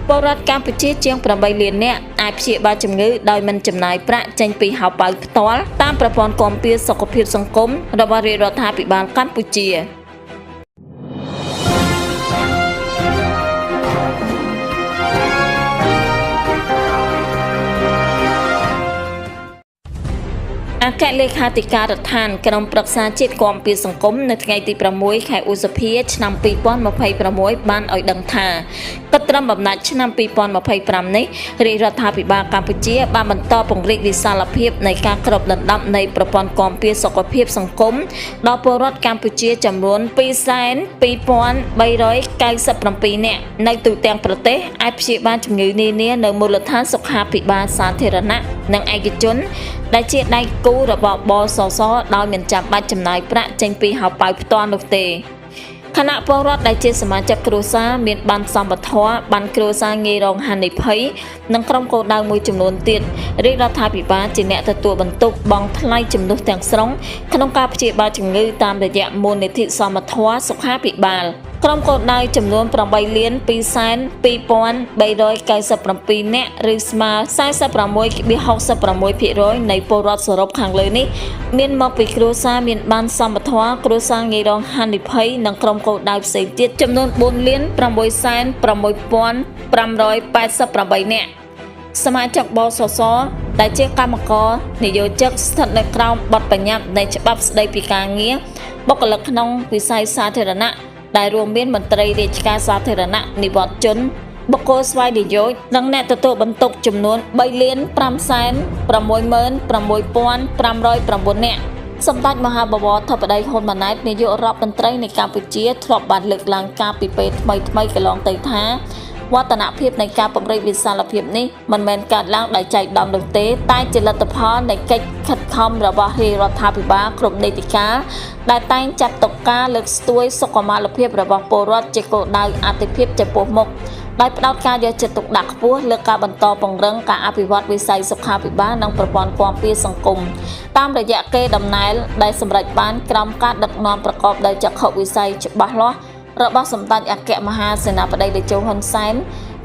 ពលរដ្ឋកម្ពុជាជាង8លាននាក់អាចព្យាបាលជំងឺដោយមិនចំណាយប្រាក់ចេញពីហោប៉ៅផ្ទាល់តាមប្រព័ន្ធគាំពារសុខភាពសង្គមរបស់រាជរដ្ឋាភិបាលកម្ពុជាអគ្គលេខាធិការដ្ឋានក្រុមប្រឹក្សាជាតិគាំពារសង្គមនៅថ្ងៃទី6ខែឧសភាឆ្នាំ2026បានឲ្យដឹងថាគិតត្រឹមបំណាច់ឆ្នាំ2025នេះរាជរដ្ឋាភិបាលកម្ពុជាបានបន្តពង្រីកវិសាលភាពនៃការគ្របដណ្ដប់នៃប្រព័ន្ធគាំពារសុខភាពសង្គមដល់ពលរដ្ឋកម្ពុជាចំនួន 22397 នាក់នៅទូទាំងប្រទេសអាចព្យាបាលជំងឺនានានៅមូលដ្ឋានសុខាភិបាលសាធារណៈនិងឯកជនដែលជាដៃគូរបស់បសសដោយមិនចាំបាច់ចំណាយប្រាក់ចេញពីហោប៉ៅផ្ទាល់នោះទេគណៈពលរដ្ឋដែលជាសមាជិកគ្រួសារមានបានសម្បត្តិបានគ្រួសារងាយរងហានិភ័យនិងក្រុមគោលដៅមួយចំនួនទៀតរាជរដ្ឋាភិបាលជាអ្នកទទួលបន្ទុកបង់ថ្លៃជំនួសទាំងស្រុងក្នុងការព្យាបាលជំងឺតាមរយៈមូលនិធិសមត្ថភាពសុខាភិបាលក្រុមគោលដៅចំនួន8,22397 នាក់ឬស្មើ 46.66% នៃពលរដ្ឋសរុបខាងលើនេះមានមកពីគ្រួសារមានបានសម្បត្តិគ្រួសារងាយរងហានិភ័យនិងក្រុមគោលដៅផ្សេងទៀតចំនួន 4,606,588 នាក់សមាជិកបសសដែលជាកម្មករនិយោជិកស្ថិតនៅក្រោមបទបញ្ញត្តិនៃច្បាប់ស្តីពីការងារបុគ្គលិកក្នុងវិស័យសាធារណៈដែលរួមមានមន្ត្រីរាជការសាធារណៈនិវត្តន៍ជនបុគ្គលស្វ័យនិយោជន៍និងអ្នកទទួលបន្ទុកចំនួន 3,566,509 នាក់សម្ដេចមហាបវរធិបតីហ៊ុនម៉ាណែតនាយករដ្ឋមន្ត្រីនៃកម្ពុជាធ្លាប់បានលើកឡើងការពីពេលថ្មីកន្លងទៅថាវឌ្ឍនភាពនៃការពង្រីកវិសាលភាពនេះមិនមែនកើតឡើងដោយចៃដន្យនោះទេតែជាលទ្ធផលនៃកិច្ចខិតខំរបស់រាជរដ្ឋាភិបាលគ្រប់នីតិកាលដែលតែងចាត់ទុកការលើកស្ទួយសុខុមាលភាពរបស់ពលរដ្ឋជាគោលដៅអាទិភាពចំពោះមុខដោយផ្ដោតការយកចិត្តទុកដាក់ខ្ពស់លើការបន្តពង្រឹងការអភិវឌ្ឍវិស័យសុខាភិបាលនិងប្រព័ន្ធគាំពារសង្គមតាមរយៈកេរដំណែលដែលសម្រេចបានក្រោមការដឹកនាំប្រកបដោយចក្ខុវិស័យច្បាស់លាស់របស់សម្ដេចអគ្គមហាសេនាបតីតេជោហ៊ុនសែន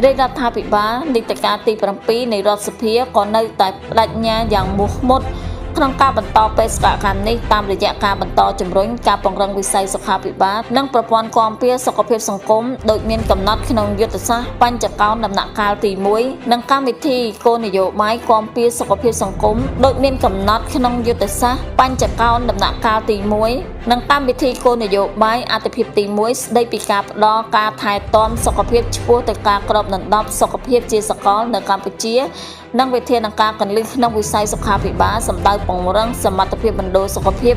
រាជរដ្ឋាភិបាលនីតិកាលទី7នៃរដ្ឋសភាក៏នៅតែបដិញ្ញាយ៉ាងមោះមុតក្នុងការបន្តបេសកកម្មនេះតាមរយៈការបន្តជំរុញការពង្រឹងវិស័យសុខាភិបាលនិងប្រព័ន្ធគាំពារសុខភាពសង្គមដោយមានកំណត់ក្នុងយុទ្ធសាស្ត្របញ្ចកោណដំណាក់កាលទី1និងកម្មវិធីគោលនយោបាយគាំពារសុខភាពសង្គមដោយមានកំណត់ក្នុងយុទ្ធសាស្ត្របញ្ចកោណដំណាក់កាលទី1និងកម្មវិធីគោលនយោបាយអាទិភាពទី1ស្តីពីការផ្តល់ការថែទាំសុខភាពឆ្ពោះទៅការគ្របដណ្ដប់សុខភាពជាសកលនៅកម្ពុជានិងវិធានការកន្លឹះក្នុងវិស័យសុខាភិបាលសម្ដៅពង្រឹងសមត្ថភាពមណ្ឌលសុខភាព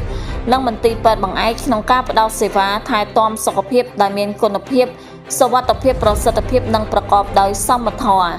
និងមន្ទីរពេទ្យបង្អែកក្នុងការផ្តល់សេវាថែទាំសុខភាពដែលមានគុណភាពសុវត្ថិភាពប្រសិទ្ធភាពនិងប្រកបដោយសមធម៌